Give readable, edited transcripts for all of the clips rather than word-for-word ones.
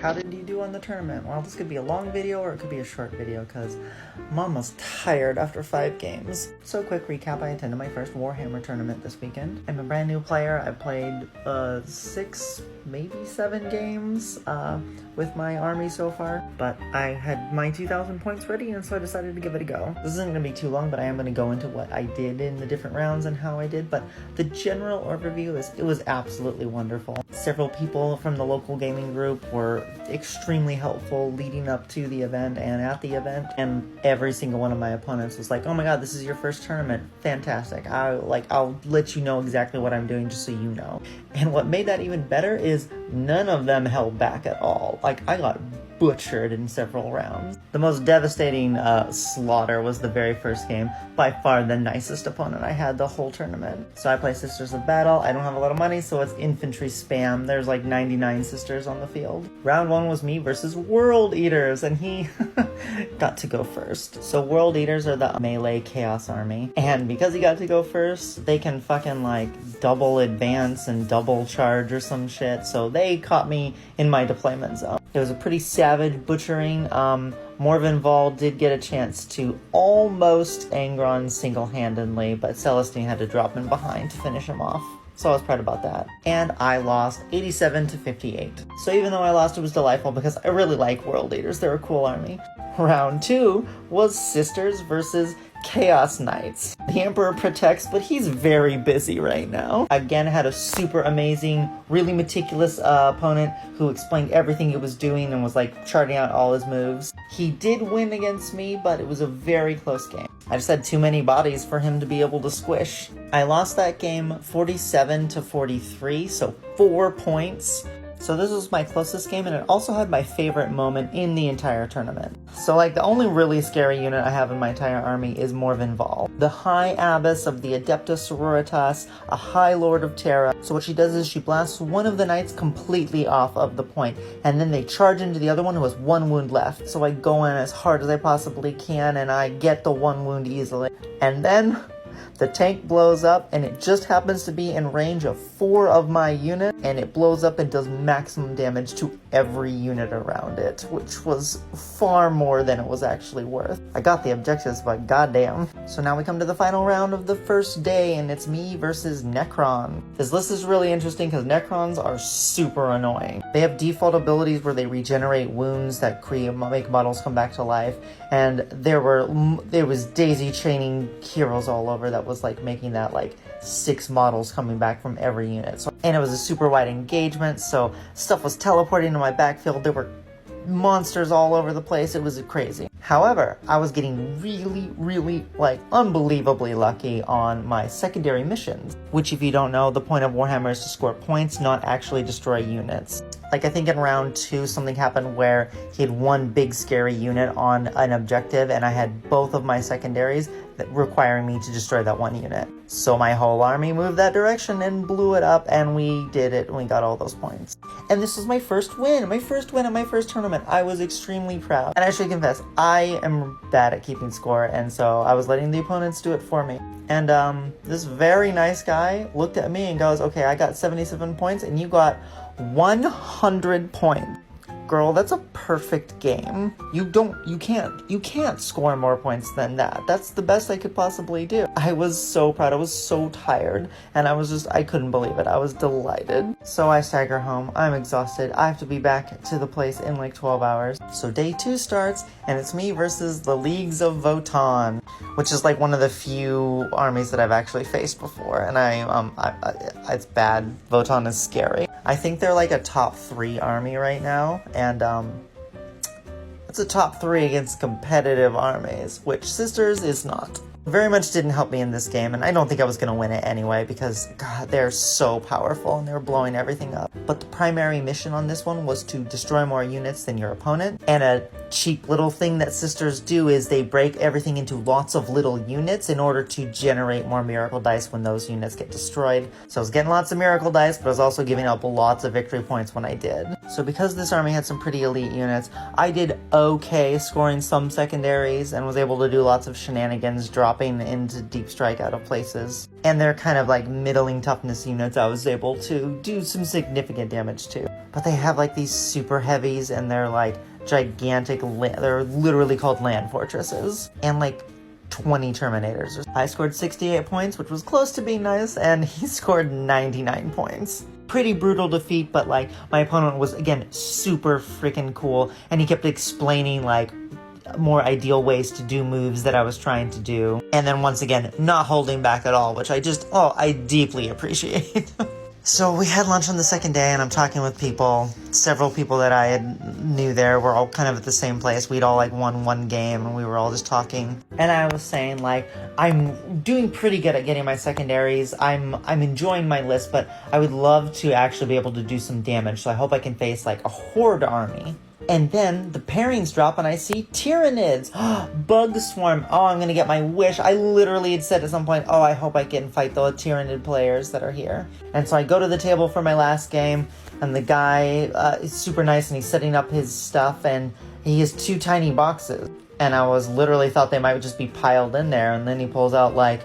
how did you do on the tournament? Well, this could be a long video or it could be a short video because I'm almost tired after 5 games. So quick recap, I attended my first Warhammer tournament this weekend. I'm a brand new player. I played 6, maybe 7 games with my army so far, but I had my 2,000 points ready and so I decided to give it a go. This isn't going to be too long, but I am going to go into what I did in the different rounds and how I did, but the general overview is it was absolutely wonderful. Several people from the local gaming group were extremely helpful leading up to the event and at the event, and every single one of my opponents was like, oh my god, this is your first tournament, fantastic, I'll let you know exactly what I'm doing just so you know. And what made that even better is none of them held back at all. Like, I got butchered in several rounds. The most devastating slaughter was the very first game. By far the nicest opponent I had the whole tournament. So I play Sisters of Battle. I don't have a lot of money, so it's infantry spam. There's like 99 sisters on the field. Round 1 was me versus World Eaters, and he got to go first. So World Eaters are the melee chaos army, and because he got to go first, they can fucking like double advance and double charge or some shit, so they caught me in my deployment zone. It was a pretty savage butchering. Morvenn Vahl did get a chance to almost Angron single-handedly, but Celestine had to drop in behind to finish him off. So I was proud about that. And I lost 87-58. So even though I lost, it was delightful because I really like World Eaters. They're a cool army. Round 2 was Sisters versus Chaos Knights. The Emperor protects, but he's very busy right now. Again, had a super amazing, really meticulous opponent who explained everything he was doing and was like charting out all his moves. He did win against me, but it was a very close game. I just had too many bodies for him to be able to squish. I lost that game 47-43, so 4 points. So this was my closest game, and it also had my favorite moment in the entire tournament. So like the only really scary unit I have in my entire army is Morvenn Vahl, the High Abbess of the Adepta Sororitas, a High Lord of Terra. So what she does is she blasts one of the knights completely off of the point, and then they charge into the other one who has 1 wound left. So I go in as hard as I possibly can, and I get the 1 wound easily. And then the tank blows up, and it just happens to be in range of 4 of my units, and it blows up and does maximum damage to every unit around it, which was far more than it was actually worth. I got the objectives, but goddamn. So now we come to the final round of the first day, and it's me versus Necron. This list is really interesting because Necrons are super annoying. They have default abilities where they regenerate wounds that make models come back to life, and there was daisy chaining heroes all over that was like making that like 6 models coming back from every unit. So, and it was a super wide engagement, so stuff was teleporting to my backfield. There were monsters all over the place. It was crazy. However, I was getting really like unbelievably lucky on my secondary missions, which if you don't know, the point of Warhammer is to score points, not actually destroy units. Like I think in round 2 something happened where he had 1 big scary unit on an objective and I had both of my secondaries requiring me to destroy that 1 unit. So my whole army moved that direction and blew it up, and we did it and we got all those points. And this was my first win at my first tournament. I was extremely proud. And I should confess, I am bad at keeping score, and so I was letting the opponents do it for me. And this very nice guy looked at me and goes, okay, I got 77 points and you got 100 points. Girl, that's a perfect game. You can't score more points than that. That's the best I could possibly do. I was so proud. I was so tired, and I couldn't believe it. I was delighted. So I stagger home. I'm exhausted. I have to be back to the place in like 12 hours. So day 2 starts, and it's me versus the Leagues of Votann, which is like one of the few armies that I've actually faced before, and it's bad. Votann is scary. I think they're like a top 3 army right now, and it's a top 3 against competitive armies, which Sisters is not. Very much didn't help me in this game, and I don't think I was going to win it anyway because, God, they're so powerful and they're blowing everything up. But the primary mission on this one was to destroy more units than your opponent, and a cheap little thing that sisters do is they break everything into lots of little units in order to generate more miracle dice when those units get destroyed. So I was getting lots of miracle dice, but I was also giving up lots of victory points when I did. So because this army had some pretty elite units, I did okay scoring some secondaries and was able to do lots of shenanigans dropping into deep strike out of places. And they're kind of like middling toughness units I was able to do some significant damage to. But they have like these super heavies and they're like gigantic, they're literally called land fortresses, and like 20 Terminators. I scored 68 points, which was close to being nice, and he scored 99 points. Pretty brutal defeat, but like my opponent was again super freaking cool, and he kept explaining like more ideal ways to do moves that I was trying to do, and then once again not holding back at all, which I deeply appreciate. So we had lunch on the second day, and I'm talking with people. Several people that I knew there were all kind of at the same place. We'd all like won one game, and we were all just talking. And I was saying like, I'm doing pretty good at getting my secondaries. I'm enjoying my list, but I would love to actually be able to do some damage. So I hope I can face like a horde army. And then the pairings drop and I see Tyranids. Bug Swarm. Oh, I'm going to get my wish. I literally had said at some point, oh, I hope I can fight the Tyranid players that are here. And so I go to the table for my last game, and the guy is super nice, and he's setting up his stuff, and he has 2 tiny boxes. And I was literally thought they might just be piled in there, and then he pulls out like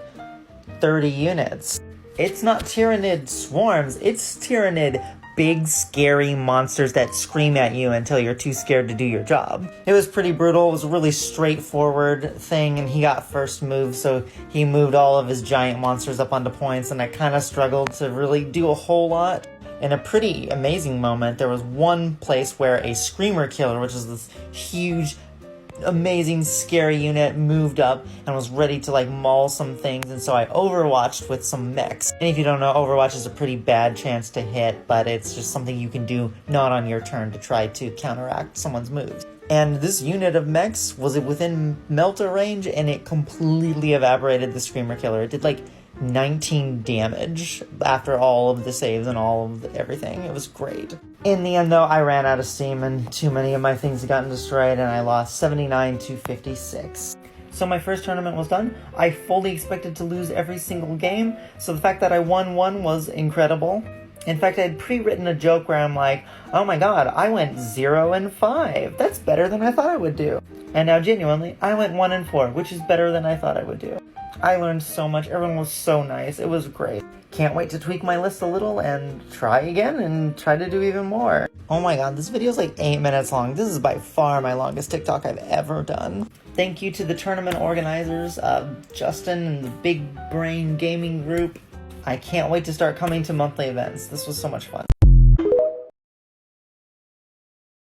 30 units. It's not Tyranid swarms, it's Tyranid big, scary monsters that scream at you until you're too scared to do your job. It was pretty brutal. It was a really straightforward thing, and he got first move, so he moved all of his giant monsters up onto points, and I kind of struggled to really do a whole lot. In a pretty amazing moment, there was one place where a Screamer Killer, which is this huge, amazing, scary unit, moved up and was ready to like maul some things, and so I overwatched with some mechs. And if you don't know, Overwatch is a pretty bad chance to hit, but it's just something you can do not on your turn to try to counteract someone's moves. And this unit of mechs was within Melta range, and it completely evaporated the Screamer Killer. It did like 19 damage after all of the saves and all of everything. It was great. In the end, though, I ran out of steam and too many of my things had gotten destroyed, and I lost 79 to 56. So my first tournament was done. I fully expected to lose every single game, so the fact that I won one was incredible. In fact, I had pre-written a joke where I'm like, oh my god, I went 0-5. That's better than I thought I would do. And now, genuinely, I went 1-4, which is better than I thought I would do. I learned so much. Everyone was so nice. It was great. Can't wait to tweak my list a little and try again and try to do even more. Oh my god, this video is like 8 minutes long. This is by far my longest TikTok I've ever done. Thank you to the tournament organizers, Justin and the Big Brain Gaming Group. I can't wait to start coming to monthly events. This was so much fun.